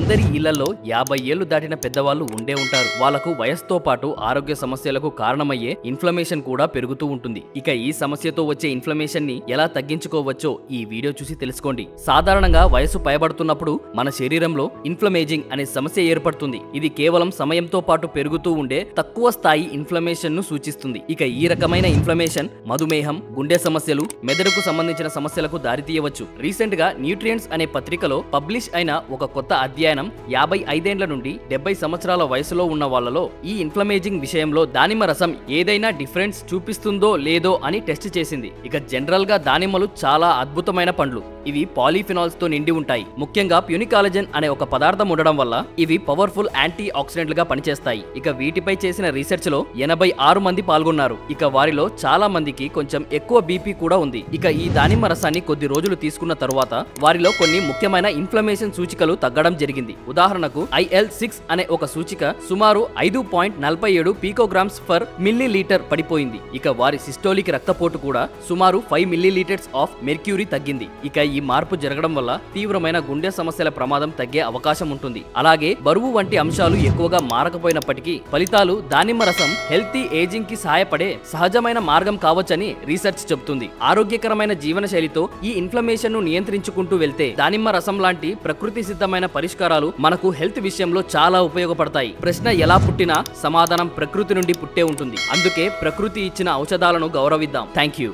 అందరి ఇళ్లలో 50 ఏళ్లు దాటిన పెద్దవాళ్ళు ఉండే ఉంటారు. వాళ్లకు వయసుతో పాటు ఆరోగ్య సమస్యలకు కారణమయ్యే ఇన్ఫ్లమేషన్ కూడా పెరుగుతూ ఉంటుంది. ఇక ఈ సమస్యతో వచ్చే ఇన్ఫ్లమేషన్ ని ఎలా తగ్గించుకోవచ్చో ఈ వీడియో చూసి తెలుసుకోండి. సాధారణంగా వయసు పైబడుతున్నప్పుడు మన శరీరంలో ఇన్ఫ్లమేజింగ్ అనే సమస్య ఏర్పడుతుంది. ఇది కేవలం సమయంతో పాటు పెరుగుతూ ఉండే తక్కువ స్థాయి ఇన్ఫ్లమేషన్ ను సూచిస్తుంది. ఇక ఈ రకమైన ఇన్ఫ్లమేషన్ మధుమేహం, గుండె సమస్యలు, మెదడుకు సంబంధించిన సమస్యలకు దారితీయవచ్చు. రీసెంట్ గా న్యూట్రియంట్స్ అనే పత్రికలో పబ్లిష్ అయిన ఒక కొత్త అధ్యయనం 55 ఏళ్ల నుండి 70 సంవత్సరాల వయసులో ఉన్న వాళ్ళలో ఈ ఇన్ఫ్లమేజింగ్ విషయంలో దానిమ్మ రసం ఏదైనా డిఫరెన్స్ చూపిస్తుందో లేదో అని టెస్ట్ చేసింది. ఇక జనరల్ గా దానిమ్మలు చాలా అద్భుతమైన పండ్లు. ఇవి పాలీఫినాల్స్ తో నిండి ఉంటాయి. ముఖ్యంగా ప్యూనికాలజన్ అనే ఒక పదార్థం ఉండడం వల్ల ఇవి పవర్ఫుల్ యాంటీ ఆక్సిడెంట్లుగా పనిచేస్తాయి. ఇక వీటిపై చేసిన రీసెర్చ్ లో 86 మంది పాల్గొన్నారు. ఇక వారిలో చాలా మందికి కొంచెం ఎక్కువ బీపీ కూడా ఉంది. ఇక ఈ దానిమ్మ రసాన్ని కొద్ది రోజులు తీసుకున్న తరువాత వారిలో కొన్ని ముఖ్యమైన ఇన్ఫ్లమేషన్ సూచికలు తగ్గడం జరిగింది. ఉదాహరణకు IL-6 అనే ఒక సూచిక సుమారు 5.47 పీకోగ్రామ్స్ పర్ మిల్లీ లీటర్ పడిపోయింది. ఇక వారి సిస్టోలిక్ రక్తపోటు కూడా సుమారు 5 మిల్లీలీటర్స్ ఆఫ్ మెర్క్యూరీ తగ్గింది. ఇక ఈ మార్పు జరగడం వల్ల తీవ్రమైన గుండె సమస్యల ప్రమాదం తగ్గే అవకాశం ఉంటుంది. అలాగే బరువు వంటి అంశాలు ఎక్కువగా మారకపోయినప్పటికీ ఫలితాలు దానిమ్మ రసం హెల్తీ ఏజింగ్ కి సహాయపడే సహజమైన మార్గం కావచ్చని రీసెర్చ్ చెబుతుంది. ఆరోగ్యకరమైన జీవన శైలితో ఈ ఇన్ఫ్లమేషన్ ను నియంత్రించుకుంటూ వెళ్తే దానిమ్మ రసం లాంటి ప్రకృతి సిద్ధమైన పరిష్కారాలు మనకు హెల్త్ విషయంలో చాలా ఉపయోగపడతాయి. ప్రశ్న ఎలా పుట్టినా సమాధానం ప్రకృతి నుండి పుట్టే ఉంటుంది. అందుకే ప్రకృతి ఇచ్చిన ఔషధాలను గౌరవిద్దాం. Thank you.